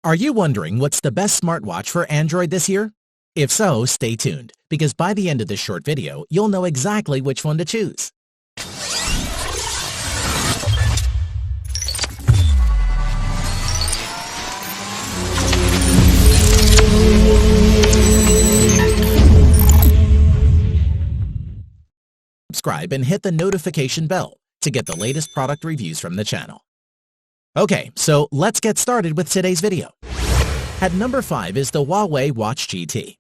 Are you wondering what's the best smartwatch for Android this year? If so, stay tuned, because by the end of this short video, you'll know exactly which one to choose. Subscribe and hit the notification bell to get the latest product reviews from the channel. Okay, so let's get started with today's video. At number 5 is the Huawei Watch GT.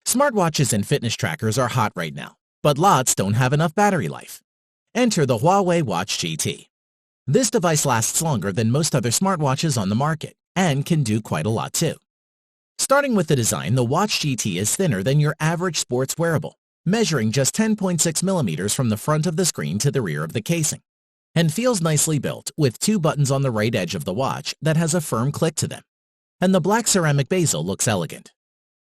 Smartwatches and fitness trackers are hot right now, but lots don't have enough battery life. Enter the Huawei Watch GT. This device lasts longer than most other smartwatches on the market and can do quite a lot too. Starting with the design, the Watch GT is thinner than your average sports wearable, measuring just 10.6 millimeters from the front of the screen to the rear of the casing, and feels nicely built with 2 buttons on the right edge of the watch that has a firm click to them. And the black ceramic bezel looks elegant.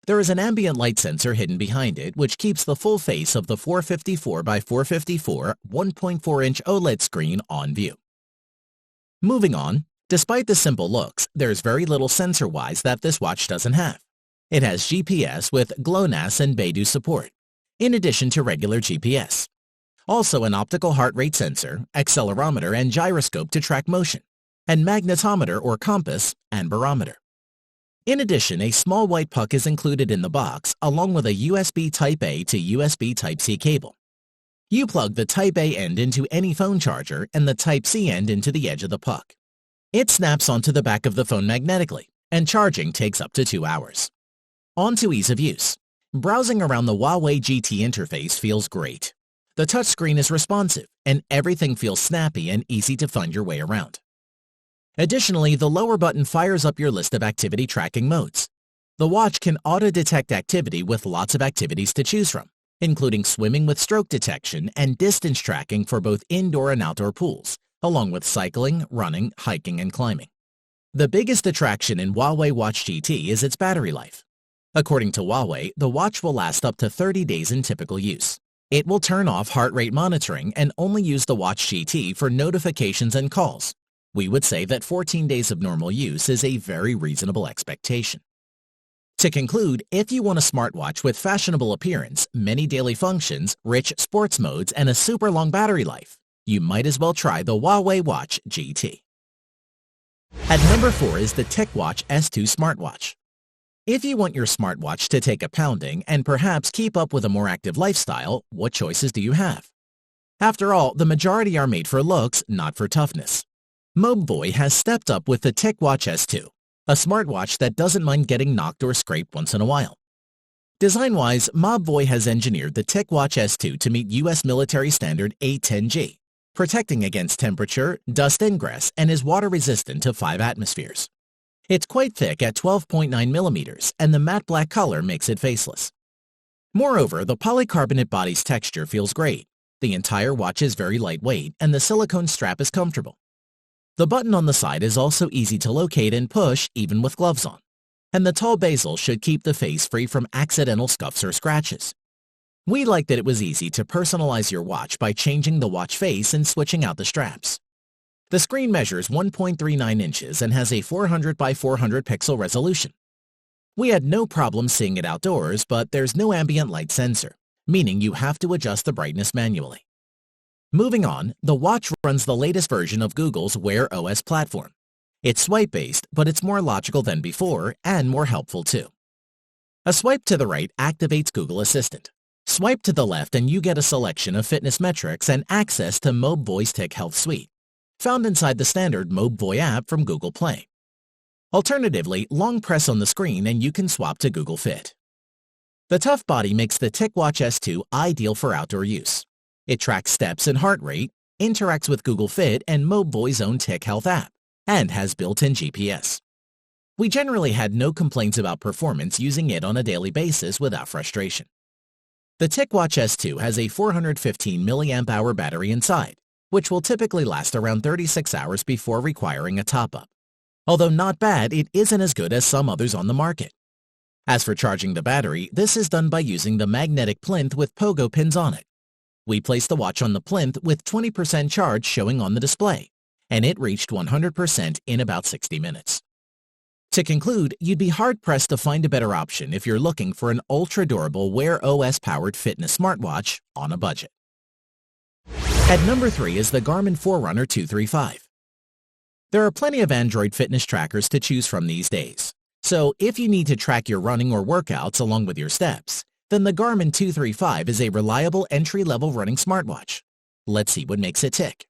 There is an ambient light sensor hidden behind it, which keeps the full face of the 454 by 454 1.4-inch OLED screen on view. Moving on, despite the simple looks, there's very little sensor-wise that this watch doesn't have. It has GPS with GLONASS and Beidou support, in addition to regular GPS. Also an optical heart rate sensor, accelerometer and gyroscope to track motion, and magnetometer or compass and barometer. In addition, a small white puck is included in the box along with a USB Type-A to USB Type-C cable. You plug the Type-A end into any phone charger and the Type-C end into the edge of the puck. It snaps onto the back of the phone magnetically, and charging takes up to 2 hours. On to ease of use. Browsing around the Huawei GT interface feels great. The touchscreen is responsive, and everything feels snappy and easy to find your way around. Additionally, the lower button fires up your list of activity tracking modes. The watch can auto-detect activity with lots of activities to choose from, including swimming with stroke detection and distance tracking for both indoor and outdoor pools, along with cycling, running, hiking, and climbing. The biggest attraction in Huawei Watch GT is its battery life. According to Huawei, the watch will last up to 30 days in typical use. It will turn off heart rate monitoring and only use the Watch GT for notifications and calls. We would say that 14 days of normal use is a very reasonable expectation. To conclude, if you want a smartwatch with fashionable appearance, many daily functions, rich sports modes, and a super long battery life, you might as well try the Huawei Watch GT. At number 4 is the TechWatch S2 smartwatch. If you want your smartwatch to take a pounding and perhaps keep up with a more active lifestyle, what choices do you have? After all, the majority are made for looks, not for toughness. Mobvoi has stepped up with the TechWatch S2, a smartwatch that doesn't mind getting knocked or scraped once in a while. Design-wise, Mobvoi has engineered the TechWatch S2 to meet U.S. military standard 810G, protecting against temperature, dust ingress, and is water-resistant to 5 atmospheres. It's quite thick at 12.9 millimeters, and the matte black color makes it faceless. Moreover, the polycarbonate body's texture feels great. The entire watch is very lightweight, and the silicone strap is comfortable. The button on the side is also easy to locate and push even with gloves on, and the tall bezel should keep the face free from accidental scuffs or scratches. We like that it was easy to personalize your watch by changing the watch face and switching out the straps. The screen measures 1.39 inches and has a 400 by 400 pixel resolution. We had no problem seeing it outdoors, but there's no ambient light sensor, meaning you have to adjust the brightness manually. Moving on, the watch runs the latest version of Google's Wear OS platform. It's swipe-based, but it's more logical than before and more helpful too. A swipe to the right activates Google Assistant. Swipe to the left and you get a selection of fitness metrics and access to Mobvoi's Tech Health Suite, found inside the standard Mobvoi app from Google Play. Alternatively, long press on the screen and you can swap to Google Fit. The tough body makes the TechWatch S2 ideal for outdoor use. It tracks steps and heart rate, interacts with Google Fit and Mobvoi's own Tech Health app, and has built-in GPS. We generally had no complaints about performance using it on a daily basis without frustration. The TechWatch S2 has a 415 mAh battery inside, which will typically last around 36 hours before requiring a top-up. Although not bad, it isn't as good as some others on the market. As for charging the battery, this is done by using the magnetic plinth with pogo pins on it. We placed the watch on the plinth with 20% charge showing on the display, and it reached 100% in about 60 minutes. To conclude, you'd be hard-pressed to find a better option if you're looking for an ultra-durable Wear OS-powered fitness smartwatch on a budget. At number 3 is the Garmin Forerunner 235. There are plenty of Android fitness trackers to choose from these days. So if you need to track your running or workouts along with your steps, then the Garmin 235 is a reliable entry-level running smartwatch. Let's see what makes it tick.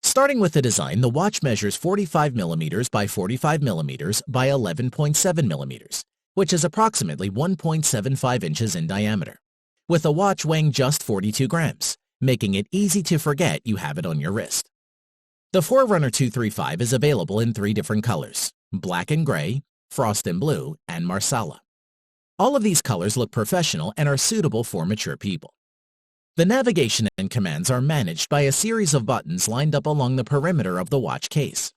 Starting with the design, the watch measures 45mm by 45mm by 11.7mm, which is approximately 1.75 inches in diameter, with the watch weighing just 42 grams, making it easy to forget you have it on your wrist. The Forerunner 235 is available in 3 different colors: black and gray, frost and blue, and marsala. All of these colors look professional and are suitable for mature people. The navigation and commands are managed by a series of buttons lined up along the perimeter of the watch case.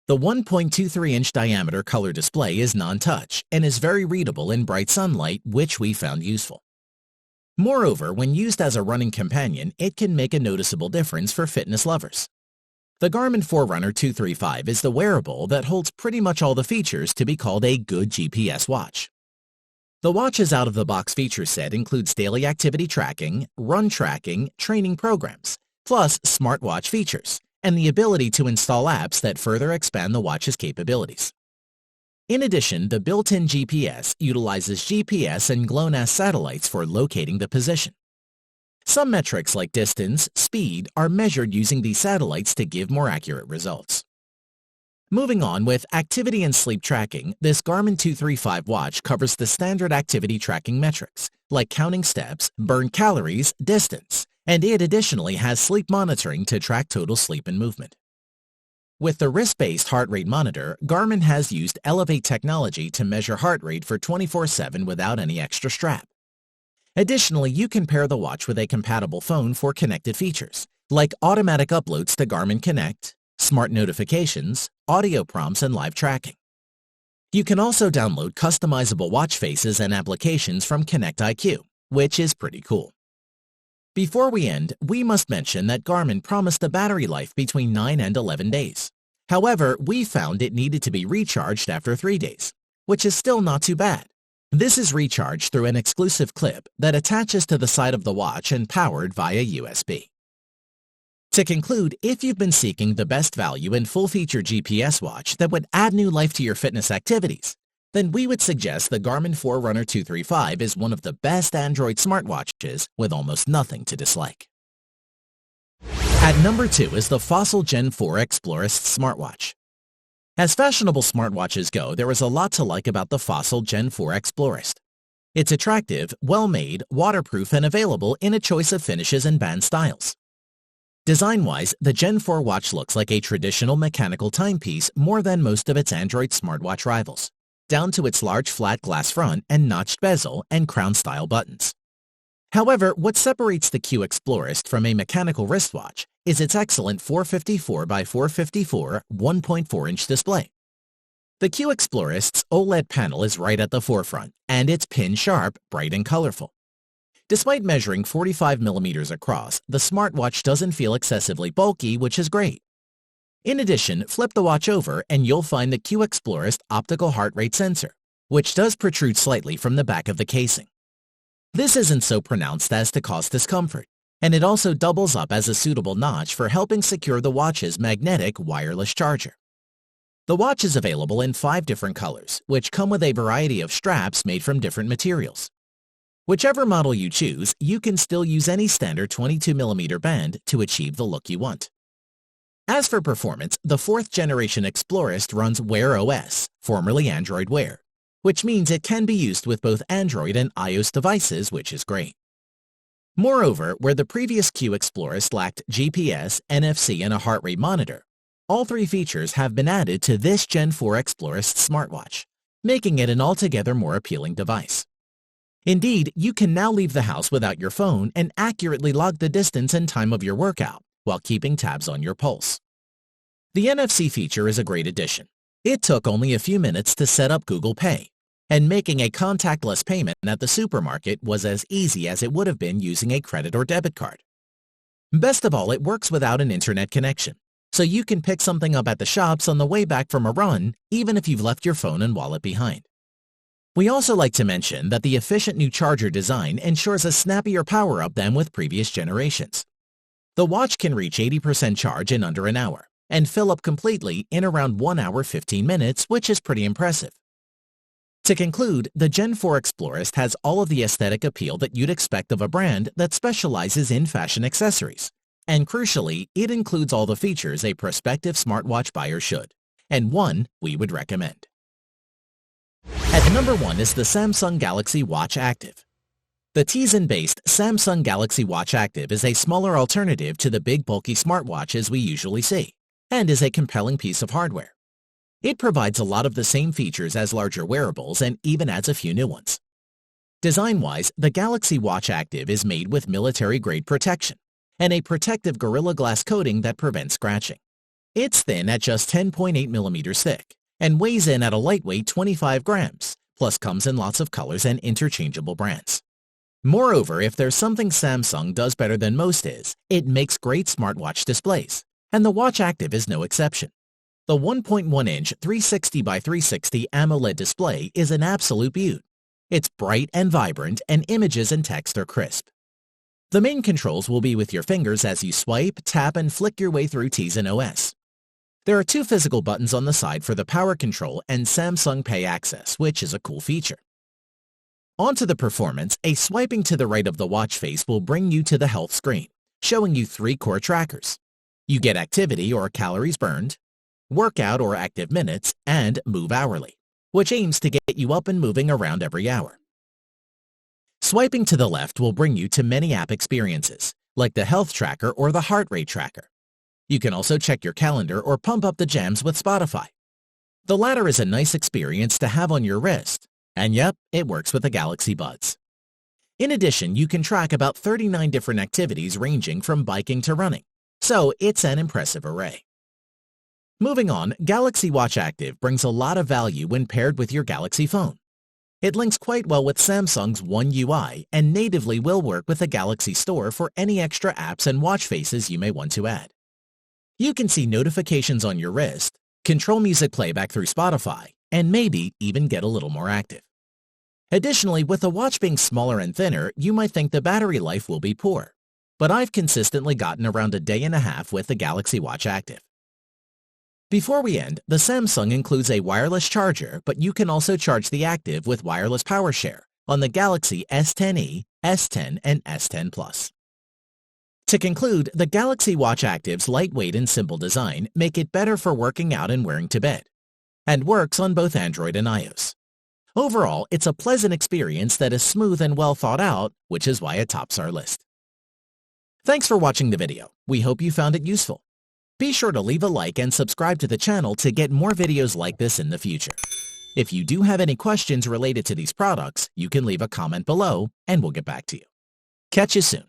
The 1.23-inch diameter color display is non-touch and is very readable in bright sunlight, which we found useful. Moreover, when used as a running companion, it can make a noticeable difference for fitness lovers. The Garmin Forerunner 235 is the wearable that holds pretty much all the features to be called a good GPS watch. The watch's out-of-the-box feature set includes daily activity tracking, run tracking, training programs, plus smartwatch features, and the ability to install apps that further expand the watch's capabilities. In addition, the built-in GPS utilizes GPS and GLONASS satellites for locating the position. Some metrics like distance, speed are measured using these satellites to give more accurate results. Moving on with activity and sleep tracking, this Garmin 235 watch covers the standard activity tracking metrics, like counting steps, burned calories, distance, and it additionally has sleep monitoring to track total sleep and movement. With the wrist-based heart rate monitor, Garmin has used Elevate technology to measure heart rate for 24/7 without any extra strap. Additionally, you can pair the watch with a compatible phone for connected features, like automatic uploads to Garmin Connect, smart notifications, audio prompts, and live tracking. You can also download customizable watch faces and applications from Connect IQ, which is pretty cool. Before we end, we must mention that Garmin promised a battery life between 9 and 11 days. However, we found it needed to be recharged after 3 days, which is still not too bad. This is recharged through an exclusive clip that attaches to the side of the watch and powered via USB. To conclude, if you've been seeking the best value and full-feature GPS watch that would add new life to your fitness activities, then we would suggest the Garmin Forerunner 235 is one of the best Android smartwatches with almost nothing to dislike. At number 2 is the Fossil Gen 4 Explorist smartwatch. As fashionable smartwatches go, there is a lot to like about the Fossil Gen 4 Explorist. It's attractive, well-made, waterproof, and available in a choice of finishes and band styles. Design-wise, the Gen 4 watch looks like a traditional mechanical timepiece more than most of its Android smartwatch rivals, down to its large flat glass front and notched bezel and crown-style buttons. However, what separates the Q Explorist from a mechanical wristwatch is its excellent 454 by 454 1.4-inch display. The Q Explorist's OLED panel is right at the forefront, and it's pin-sharp, bright, and colorful. Despite measuring 45mm across, the smartwatch doesn't feel excessively bulky, which is great. In addition, flip the watch over and you'll find the Q Explorist optical heart rate sensor, which does protrude slightly from the back of the casing. This isn't so pronounced as to cause discomfort, and it also doubles up as a suitable notch for helping secure the watch's magnetic wireless charger. The watch is available in 5 different colors, which come with a variety of straps made from different materials. Whichever model you choose, you can still use any standard 22mm band to achieve the look you want. As for performance, the 4th generation Explorist runs Wear OS, formerly Android Wear, which means it can be used with both Android and iOS devices, which is great. Moreover, where the previous Q Explorist lacked GPS, NFC, and a heart rate monitor, all 3 features have been added to this Gen 4 Explorist smartwatch, making it an altogether more appealing device. Indeed, you can now leave the house without your phone and accurately log the distance and time of your workout while keeping tabs on your pulse. The NFC feature is a great addition. It took only a few minutes to set up Google Pay, and making a contactless payment at the supermarket was as easy as it would have been using a credit or debit card. Best of all, it works without an internet connection, so you can pick something up at the shops on the way back from a run, even if you've left your phone and wallet behind. We also like to mention that the efficient new charger design ensures a snappier power-up than with previous generations. The watch can reach 80% charge in under an hour and fill up completely in around 1 hour 15 minutes, which is pretty impressive. To conclude, the Gen 4 Explorist has all of the aesthetic appeal that you'd expect of a brand that specializes in fashion accessories. And crucially, it includes all the features a prospective smartwatch buyer should, and one we would recommend. At number 1 is the Samsung Galaxy Watch Active. The Tizen-based Samsung Galaxy Watch Active is a smaller alternative to the big bulky smartwatches we usually see, and is a compelling piece of hardware. It provides a lot of the same features as larger wearables and even adds a few new ones. Design-wise, the Galaxy Watch Active is made with military-grade protection and a protective Gorilla Glass coating that prevents scratching. It's thin at just 10.8 millimeters thick and weighs in at a lightweight 25 grams, plus comes in lots of colors and interchangeable brands. Moreover, if there's something Samsung does better than most is, it makes great smartwatch displays, and the Watch Active is no exception. The 1.1-inch 360 by 360 AMOLED display is an absolute beaut. It's bright and vibrant, and images and text are crisp. The main controls will be with your fingers as you swipe, tap, and flick your way through Tizen OS. There are 2 physical buttons on the side for the power control and Samsung Pay access, which is a cool feature. Onto the performance, a swiping to the right of the watch face will bring you to the health screen, showing you 3 core trackers. You get activity or calories burned, workout or active minutes, and move hourly, which aims to get you up and moving around every hour. Swiping to the left will bring you to many app experiences, like the health tracker or the heart rate tracker. You can also check your calendar or pump up the jams with Spotify. The latter is a nice experience to have on your wrist, and yep, it works with the Galaxy Buds. In addition, you can track about 39 different activities ranging from biking to running, so it's an impressive array. Moving on, Galaxy Watch Active brings a lot of value when paired with your Galaxy phone. It links quite well with Samsung's One UI and natively will work with the Galaxy Store for any extra apps and watch faces you may want to add. You can see notifications on your wrist, control music playback through Spotify, and maybe even get a little more active. Additionally, with the watch being smaller and thinner, you might think the battery life will be poor, but I've consistently gotten around a day and a half with the Galaxy Watch Active. Before we end, the Samsung includes a wireless charger, but you can also charge the Active with wireless power share on the Galaxy S10e, S10, and S10 Plus. To conclude, the Galaxy Watch Active's lightweight and simple design make it better for working out and wearing to bed, and works on both Android and iOS. Overall, it's a pleasant experience that is smooth and well thought out, which is why it tops our list. Thanks for watching the video. We hope you found it useful. Be sure to leave a like and subscribe to the channel to get more videos like this in the future. If you do have any questions related to these products, you can leave a comment below and we'll get back to you. Catch you soon.